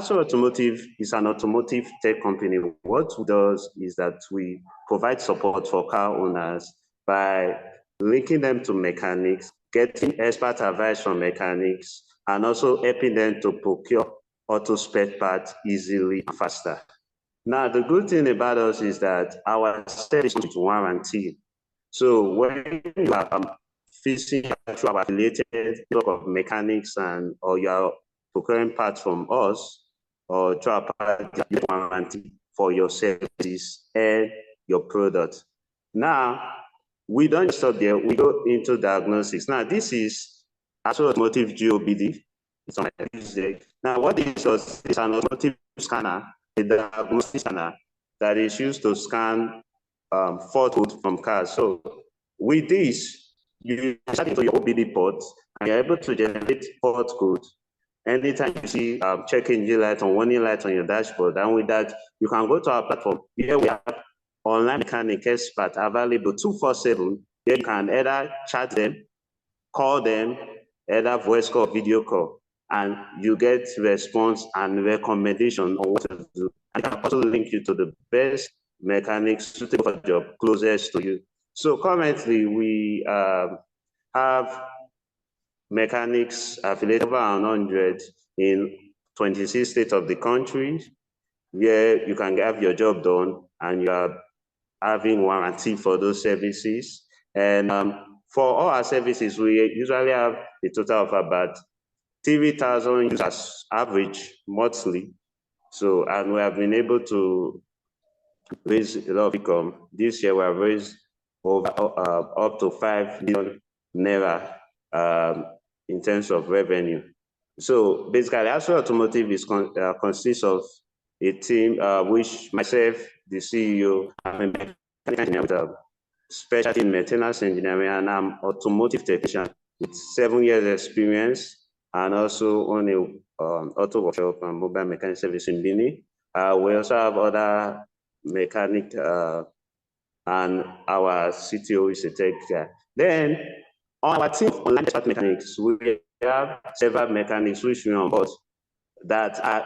Asoro Automotive is an automotive tech company. What it does is that we provide support for car owners by linking them to mechanics, getting expert advice from mechanics, and also helping them to procure auto spare parts easily and faster. Now, the good thing about us is that our service is warranty. So when you are facing through our affiliated network of mechanics or you are procuring parts from us or through our partner, warranty for your services and your product. Now, we don't stop there. We go into diagnostics. Now, this is Asoro Automotive GOBD. It's on my page. Now, what this is an automotive scanner, a diagnostic scanner that is used to scan fault code from cars. So with this, you start into your OBD port and you're able to generate fault code. Anytime you see check engine light or warning light on your dashboard, and with that, you can go to our platform. Here we have online mechanic expert available 24/7. Here you can either chat them, call them, either voice call, video call, and you get response and recommendation on what to do. And I can also link you to the best mechanics suitable for the job closest to you. So currently we have mechanics affiliated over 100 in 26 states of the country, where you can have your job done and you are having warranty for those services. And for all our services, we usually have a total of about 3,000 users average monthly. So, and we have been able to raise a lot of income. This year, we have raised over up to 5 million naira in terms of revenue. So basically, Asoro Automotive is consists of a team which myself, the CEO, I'm a mechanical engineer with a specialty in maintenance engineering, and I'm automotive technician with 7 years experience, and also on a auto workshop and mobile mechanic service in Bini. We also have other mechanic and our CTO is a tech guy. Then on our team of online expert mechanics, we have several mechanics which we onboard that are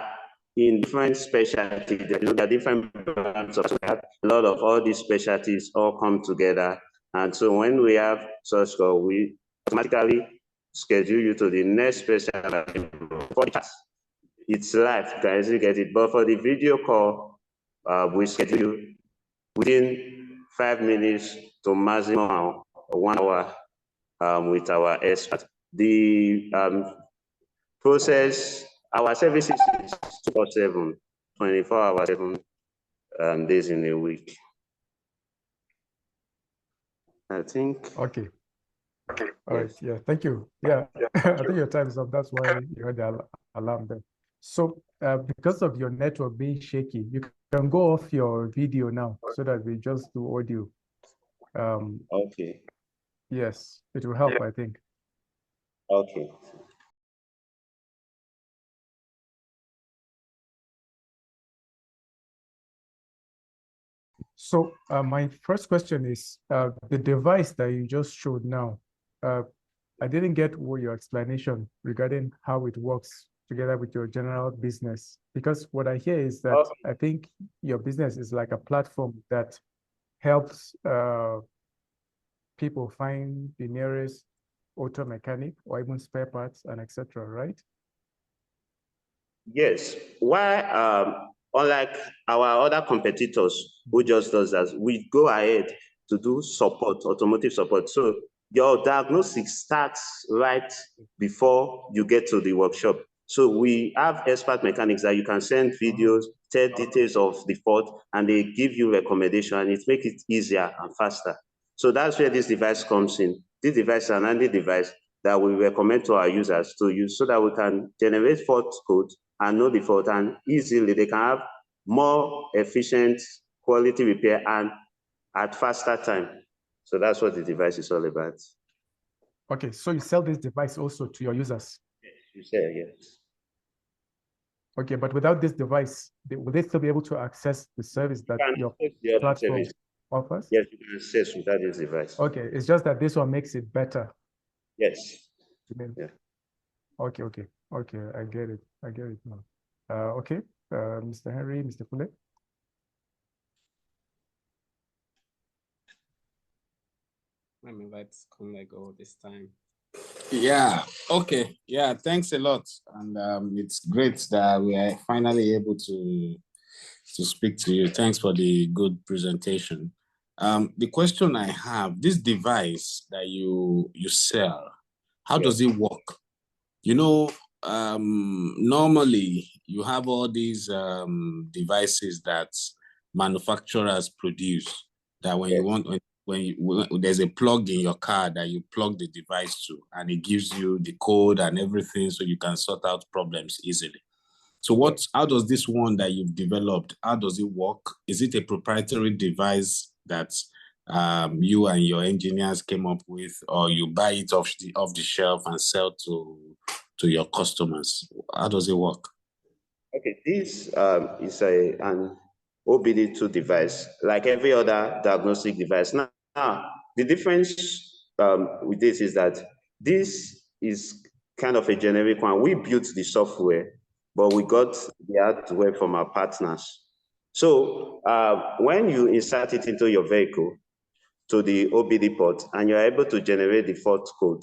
in different specialties. There are different brands of, so we have a lot of all these specialties all come together. And so when we have such call, we automatically schedule you to the next specialty. For the chat, it's live, you can easily get it. But for the video call, we schedule you within 5 minutes to maximum 1 hour with our expert. The process, our services is 24/7, 24 hours, 7 days in a week. I think. Okay. All right. Yeah. Thank you. Yeah. I think your time is up. That's why you heard the alarm there. So because of your network being shaky, you can go off your video now so that we just do audio. Okay. Yes, it will help, I think. Okay. So my first question is the device that you just showed now. I didn't get your explanation regarding how it works together with your general business, because what I hear is that I think your business is like a platform that helps people find the nearest auto mechanic or even spare parts and etc., right? Yes. Why unlike our other competitors who just does that, we go ahead to do support, automotive support. So your diagnostics starts right before you get to the workshop. So we have expert mechanics that you can send videos, tell details of the fault, and they give you recommendation, and it makes it easier and faster. So that's where this device comes in. This device is an handy device that we recommend to our users to use so that we can generate fault code and know the fault, and easily they can have more efficient quality repair and at faster time. So that's what the device is all about. Okay, so you sell this device also to your users? Yes, you say yes. Okay, but without this device, will they still be able to access the service that your platform offers? Yes, you can access without this device. Okay, it's just that this one makes it better. Yes. Yeah. Okay, I get it now. Okay, Mr. Henry, Mr. Kule. Let me let Kule go this time. Yeah, okay. Yeah, thanks a lot. And it's great that we are finally able to speak to you. Thanks for the good presentation. The question I have, this device that you sell, how does it work? You know, normally you have all these devices that manufacturers produce that when you want, when there's a plug in your car that you plug the device to, and it gives you the code and everything so you can sort out problems easily. So how does this one that you've developed, how does it work? Is it a proprietary device that you and your engineers came up with, or you buy it off the shelf and sell to your customers? How does it work? Okay, this is an OBD2 device, like every other diagnostic device. Now the difference with this is that this is kind of a generic one. We built the software, but we got the hardware from our partners. So when you insert it into your vehicle, to the OBD port, and you're able to generate the fault code.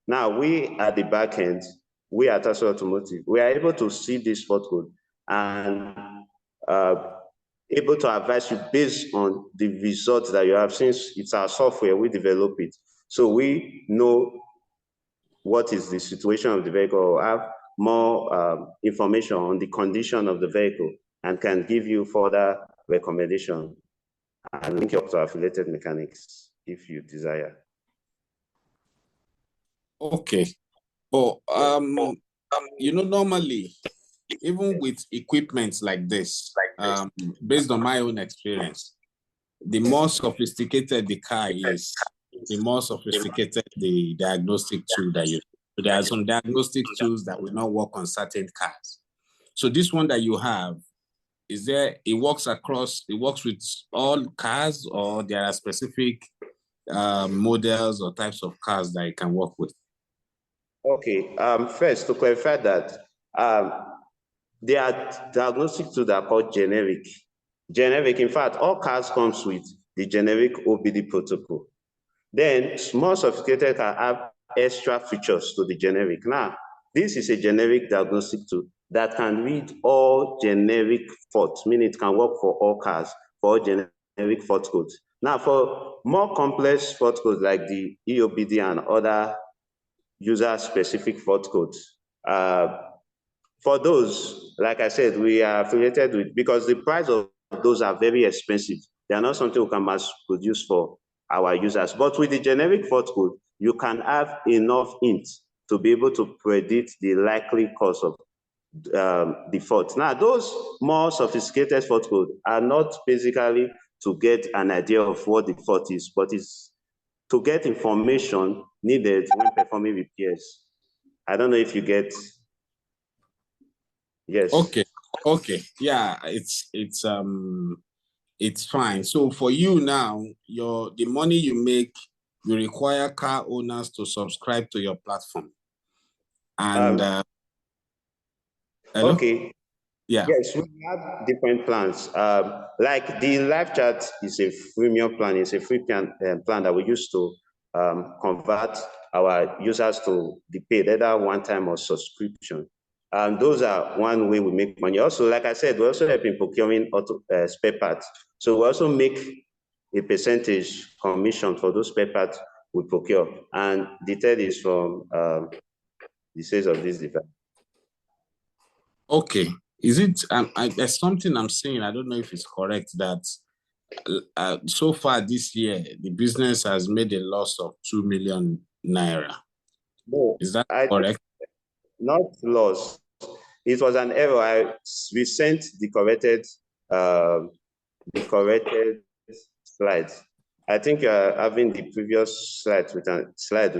Now, we at the back end, we at Asoro Automotive, we are able to see this fault code and able to advise you based on the results that you have. Since it's our software, we develop it. So we know what is the situation of the vehicle, or have more information on the condition of the vehicle, and can give you further recommendation and link you up to affiliated mechanics if you desire. Okay. But you know, normally, even with equipment like this, based on my own experience, the more sophisticated the car is, the more sophisticated the diagnostic tool that you use. So there are some diagnostic tools that will not work on certain cars. So this one that you have, it works with all cars, or there are specific models or types of cars that it can work with? Okay, first to clarify that there are diagnostic tools that are called generic. Generic, in fact, all cars comes with the generic OBD protocol. Then more sophisticated can have extra features to the generic. Now, this is a generic diagnostic tool that can read all generic faults, meaning it can work for all cars, for all generic fault codes. Now, for more complex fault codes like the EOBD and other user-specific fault codes, for those, like I said, we are affiliated with, because the price of those are very expensive. They are not something we can mass produce for our users. But with the generic fault code, you can have enough hints to be able to predict the likely cause of the fault. Now, those more sophisticated fault codes are not basically to get an idea of what the fault is, but it's to get information needed when performing repairs. I don't know if you get. Yes. Okay. Yeah, it's fine. So for you now, the money you make, you require car owners to subscribe to your platform. And hello? Okay. Yeah. Yes, we have different plans. Like the live chat is a freemium plan. It's a free plan that we use to convert our users to the paid, either one time or subscription. Those are one way we make money. Also, like I said, we also help in procuring spare parts. So we also make a percentage commission for those spare parts we procure. And the third is from the sales of this device. Okay. Is it, there's something I'm saying, I don't know if it's correct, that so far this year, the business has made a loss of 2 million naira. No, is that correct? Not loss. It was an error. We sent the corrected slides. I think you are having the previous slide with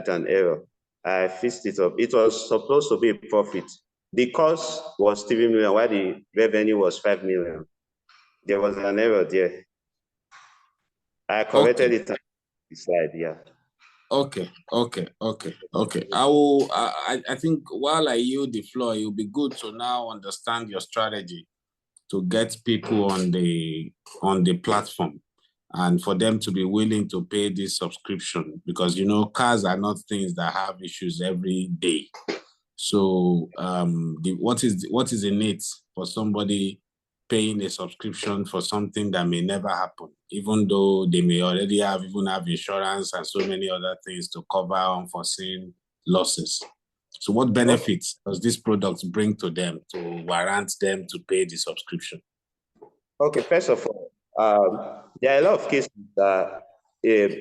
an error. I fixed it up. It was supposed to be a profit. The cost was 3 million, while the revenue was 5 million. There was an error there. I corrected it on the slide, yeah. Okay. I think while I yield the floor, it will be good to now understand your strategy to get people on the platform and for them to be willing to pay this subscription, because you know cars are not things that have issues every day. So what is in it for somebody paying a subscription for something that may never happen, even though they may already have insurance and so many other things to cover unforeseen losses. So what benefits does this product bring to them to warrant them to pay the subscription? Okay, first of all, there are a lot of cases that,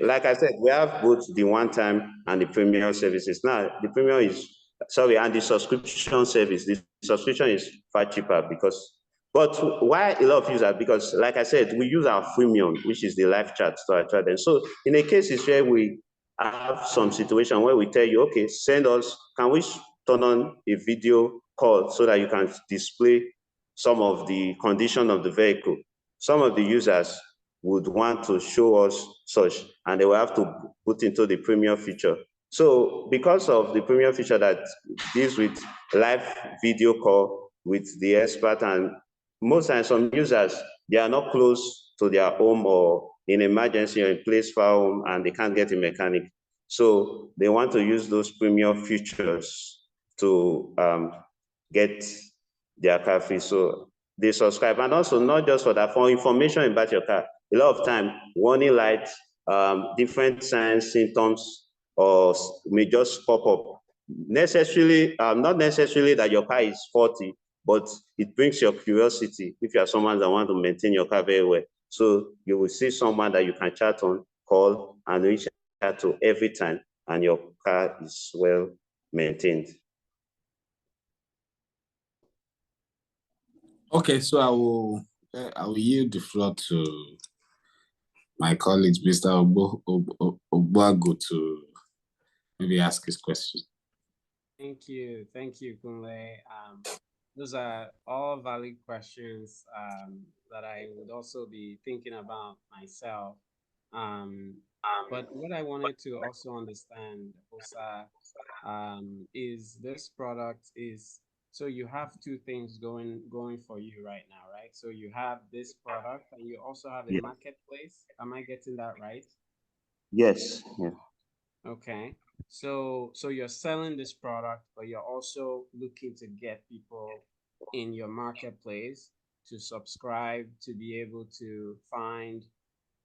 like I said, we have both the one-time and the premium services. Now, the premium is, sorry, and the subscription service. The subscription is far cheaper but why a lot of users? Because, like I said, we use our freemium, which is the live chat to attract them. So, in a case where we have some situation where we tell you, okay, can we turn on a video call so that you can display some of the condition of the vehicle? Some of the users would want to show us such, and they will have to put into the premium feature. So because of the premium feature that deals with live video call with the expert, and most times some users, they are not close to their home or in emergency or in place far home, and they can't get a mechanic. So they want to use those premium features to get their car free. So they subscribe. And also not just for that, for information about your car. A lot of time, warning lights, different signs, symptoms, or may just pop up. Not necessarily that your car is faulty, but it brings your curiosity if you are someone that wants to maintain your car very well. So you will see someone that you can chat on, call, and reach out to every time, and your car is well maintained. Okay, so I will yield the floor to my colleague, Mr. Obuago, to maybe ask his question. Thank you, Kunle. Those are all valid questions that I would also be thinking about myself. But what I wanted to also understand, Osa, is this product is, so you have two things going for you right now, right? So you have this product and you also have a marketplace. Am I getting that right? Yes. Yeah. Okay. So you're selling this product, but you're also looking to get people in your marketplace to subscribe, to be able to find,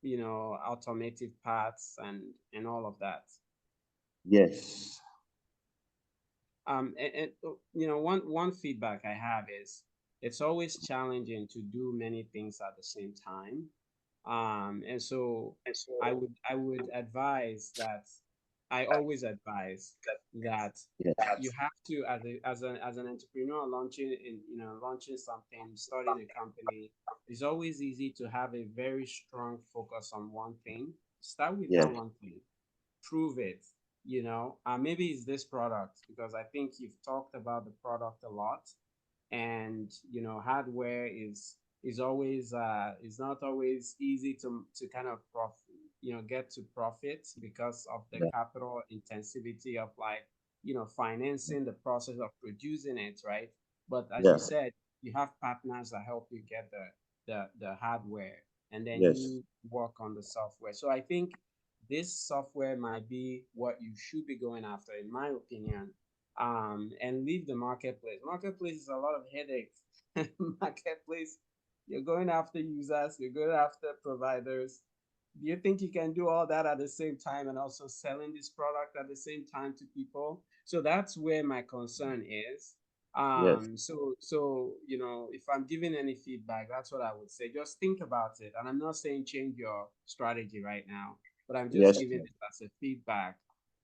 automotive parts and all of that. Yes. One feedback I have is it's always challenging to do many things at the same time. And so I would advise that I always advise that Yes. you have to, as an entrepreneur launching something, starting a company, it's always easy to have a very strong focus on one thing. Start with that one thing, prove it. Maybe it's this product, because I think you've talked about the product a lot, and hardware is always is not always easy to kind of get to profit because of the capital intensivity of financing the process of producing it, right? But as you said, you have partners that help you get the hardware, and then you work on the software. So I think this software might be what you should be going after, in my opinion. And leave the marketplace. Marketplace is a lot of headaches. Marketplace, you're going after users, you're going after providers. Do you think you can do all that at the same time and also selling this product at the same time to people? So that's where my concern is. So if I'm giving any feedback, that's what I would say. Just think about it. And I'm not saying change your strategy right now, but I'm just giving it as a feedback.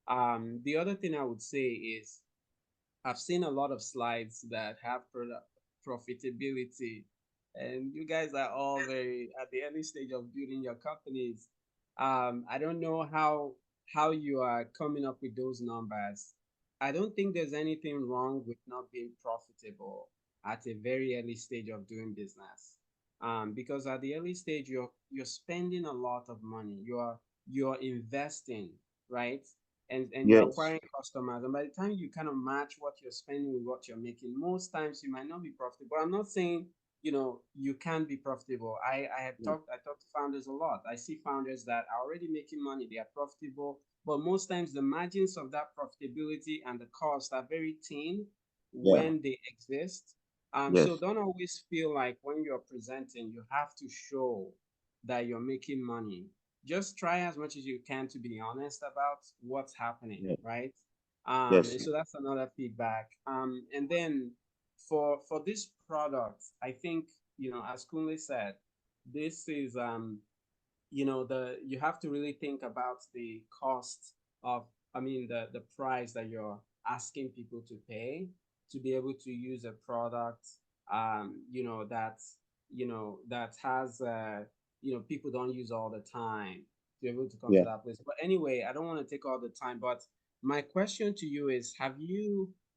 The other thing I would say is I've seen a lot of slides that have profitability, and you guys are all very at the early stage of building your companies. I don't know how you are coming up with those numbers. I don't think there's anything wrong with not being profitable at a very early stage of doing business. Because at the early stage, you're spending a lot of money. You're investing, right? and Yes. you're acquiring customers, and by the time you kind of match what you're spending with what you're making, most times you might not be profitable. I'm not saying you can be profitable. I talk to founders a lot. I see founders that are already making money, they are profitable, but most times the margins of that profitability and the cost are very thin when they exist. So don't always feel like when you're presenting, you have to show that you're making money. Just try as much as you can to be honest about what's happening, right? And so that's another feedback. And then for this product, I think, as Kunle said, this is you have to really think about the cost of, the price that you're asking people to pay to be able to use a product that has people don't use all the time to be able to come to that place. But anyway, I don't want to take all the time, but my question to you is,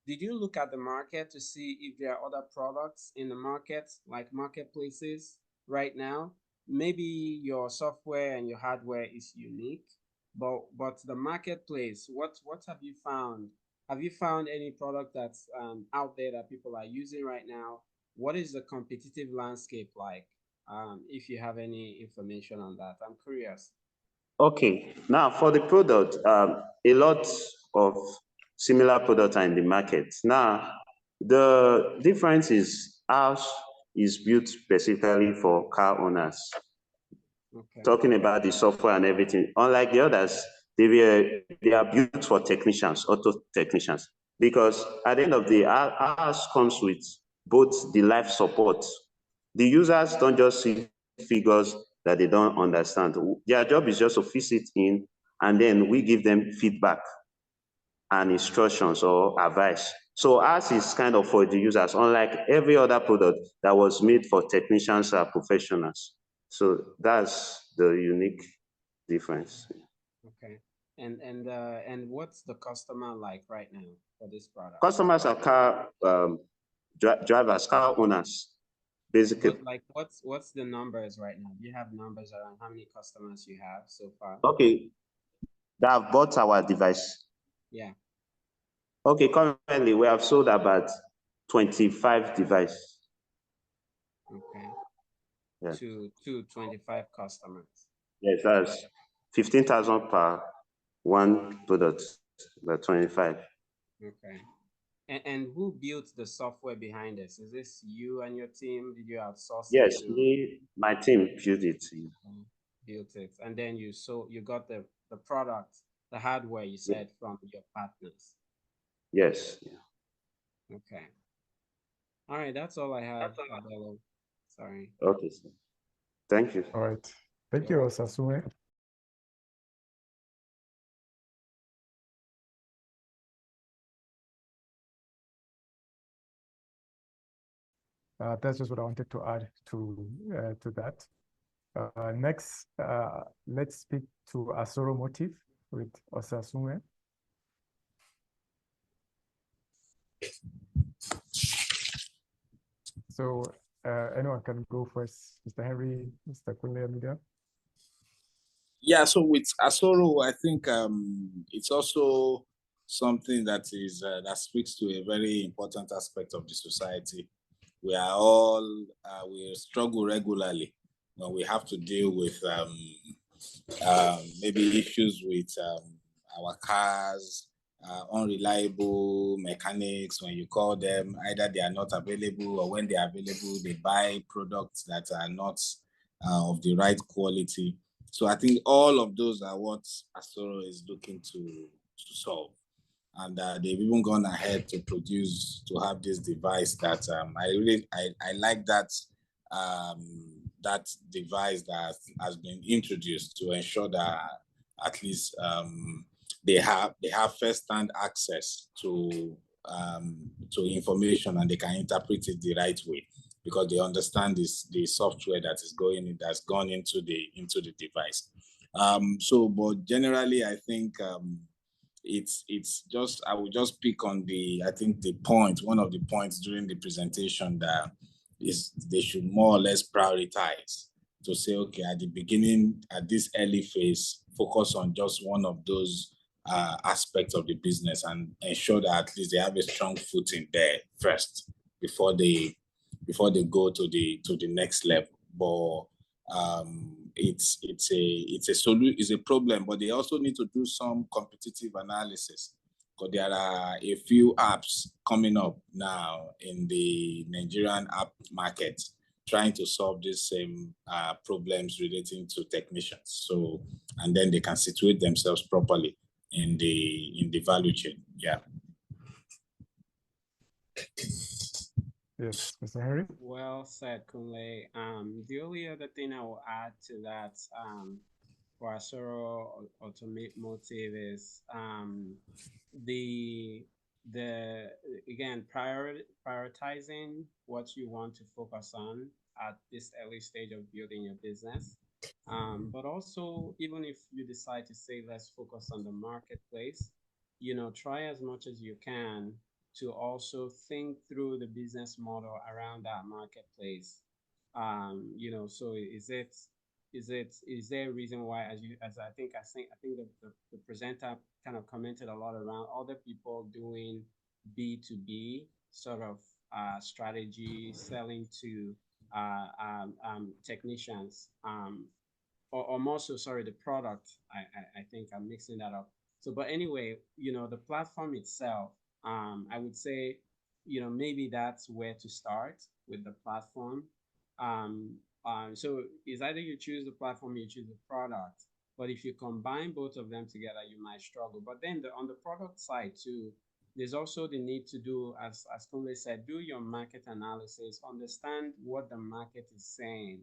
did you look at the market to see if there are other products in the market, like marketplaces right now? Maybe your software and your hardware is unique, but the marketplace, what have you found? Have you found any product that's out there that people are using right now? What is the competitive landscape like? If you have any information on that, I'm curious. Okay, now for the product, a lot of similar products are in the market. Now, the difference is ours is built specifically for car owners. Okay. Talking about the software and everything, unlike the others, they are built for technicians, auto technicians, because at the end of the day, ours comes with both the life support. The users don't just see figures that they don't understand. Their job is just to fix it in, and then we give them feedback and instructions or advice. So ours is kind of for the users, unlike every other product that was made for technicians or professionals. So that's the unique difference. Okay. And what's the customer like right now for this product? Customers are car drivers, car owners, basically. But like, what's the numbers right now? Do you have numbers around how many customers you have so far? Okay, that have bought our device. Yeah. Okay, currently we have sold about 25 devices. Okay. Yeah. To 25 customers. Yes, that's 15,000 per one product, the 25. Okay. And who built the software behind this? Is this you and your team? Did you outsource Yes, it to? my team built it. Built it, and then you got the product, the hardware, you said, from your partners. Yes. Okay. All right, that's all I have, Abelo. Sorry. Okay, sir. Thank you. All right. Thank you, OSASUMWEN. That's just what I wanted to add to that. Next, let's speak to Asoro Automotive with OSASUMWEN. So anyone can go first. Mr. Henry, Mr. Kunle Media. Yeah, so with Asoro, I think it's also something that is that speaks to a very important aspect of the society. We are all we struggle regularly when we have to deal with maybe issues with our cars, unreliable mechanics. When you call them, either they are not available, or when they are available, they buy products that are not of the right quality. So I think all of those are what Asoro is looking to solve. And they've even gone ahead to have this device that I like that that device that has been introduced to ensure that at least they have first-hand access to information, and they can interpret it the right way because they understand the software that's gone into the device. But generally, I think it's just, I will just pick on one of the points during the presentation that is they should more or less prioritize to say, okay, at the beginning, at this early phase, focus on just one of those aspect of the business and ensure that at least they have a strong footing there first before they go to the next level. But it's a problem, but they also need to do some competitive analysis, because there are a few apps coming up now in the Nigerian app market trying to solve these same problems relating to technicians. So, and then they can situate themselves properly in the value chain. Yeah. Yes, Mr. Henry. Well said, Kunle. The only other thing I will add to that for Asoro Automotive is the again prioritizing what you want to focus on at this early stage of building your business. But also, even if you decide to say let's focus on the marketplace, try as much as you can to also think through the business model around that marketplace. So is there a reason why, as I think the presenter kind of commented a lot around other people doing B2B sort of strategy, selling to technicians, or more so, sorry, the product. I think I'm mixing that up. So, but anyway, the platform itself, I would say, maybe that's where to start with the platform. So it's either you choose the platform, you choose the product. But if you combine both of them together, you might struggle. But then on the product side too, there's also the need to do, as Kunle said, do your market analysis, understand what the market is saying.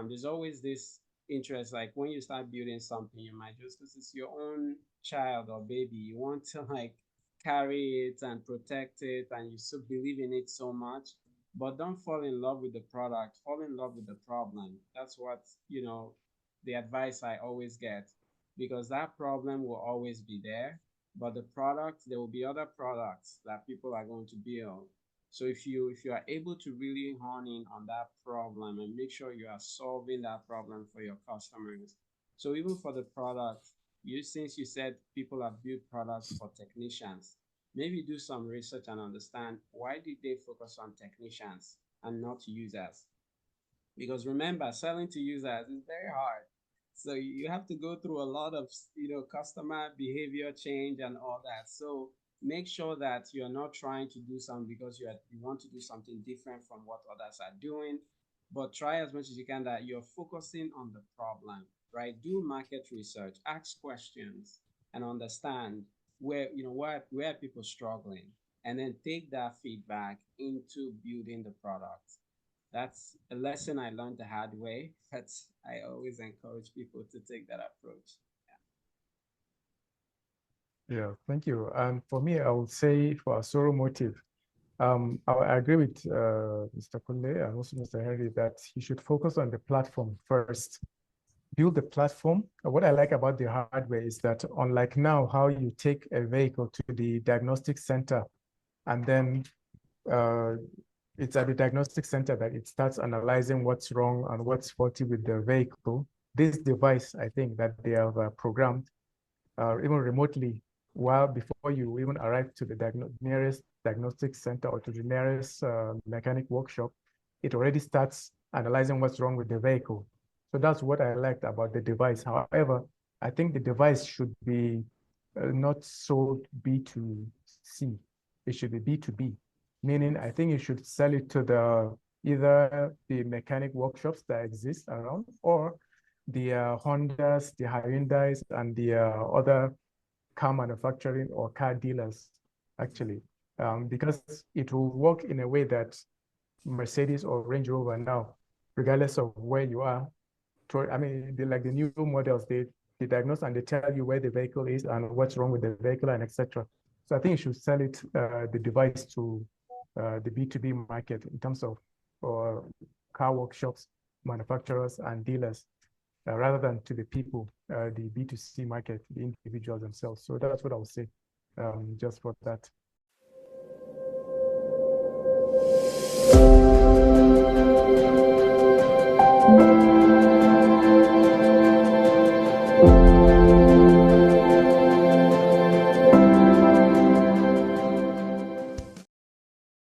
There's always this interest, like when you start building something, you might just, this is your own child or baby, you want to like carry it and protect it, and you so believe in it so much. But don't fall in love with the product, fall in love with the problem. That's what, the advice I always get, because that problem will always be there, but the product, there will be other products that people are going to build. So if you are able to really hone in on that problem and make sure you are solving that problem for your customers. So even for the product, since you said people have built products for technicians, maybe do some research and understand why did they focus on technicians and not users? Because remember, selling to users is very hard. So you have to go through a lot of, customer behavior change and all that. So make sure that you're not trying to do something because you want to do something different from what others are doing, but try as much as you can that you're focusing on the problem, right? Do market research, ask questions, and understand where are people struggling, and then take that feedback into building the product. That's a lesson I learned the hard way, but I always encourage people to take that approach. Yeah, thank you. And for me, I would say for Asoro Motive, I agree with Mr. Kunle and also Mr. Henry that you should focus on the platform first. Build the platform. What I like about the hardware is that, unlike now, how you take a vehicle to the diagnostic center, and then it's at the diagnostic center that it starts analyzing what's wrong and what's faulty with the vehicle. This device, I think, that they have programmed, even remotely, before you even arrive to the nearest diagnostic center or to the nearest mechanic workshop, it already starts analyzing what's wrong with the vehicle. So that's what I liked about the device. However, I think the device should be not sold B2C. It should be B2B, meaning I think you should sell it to either the mechanic workshops that exist around, or the Hondas, the Hyundais, and the other car manufacturing or car dealers, actually, because it will work in a way that Mercedes or Range Rover now, regardless of where you are, I mean, like the new models, they diagnose and they tell you where the vehicle is and what's wrong with the vehicle and etc. So I think you should sell it, the device, to the B2B market in terms of car workshops, manufacturers, and dealers, rather than to the people, the B2C market, the individuals themselves. So that's what I would say, just for that.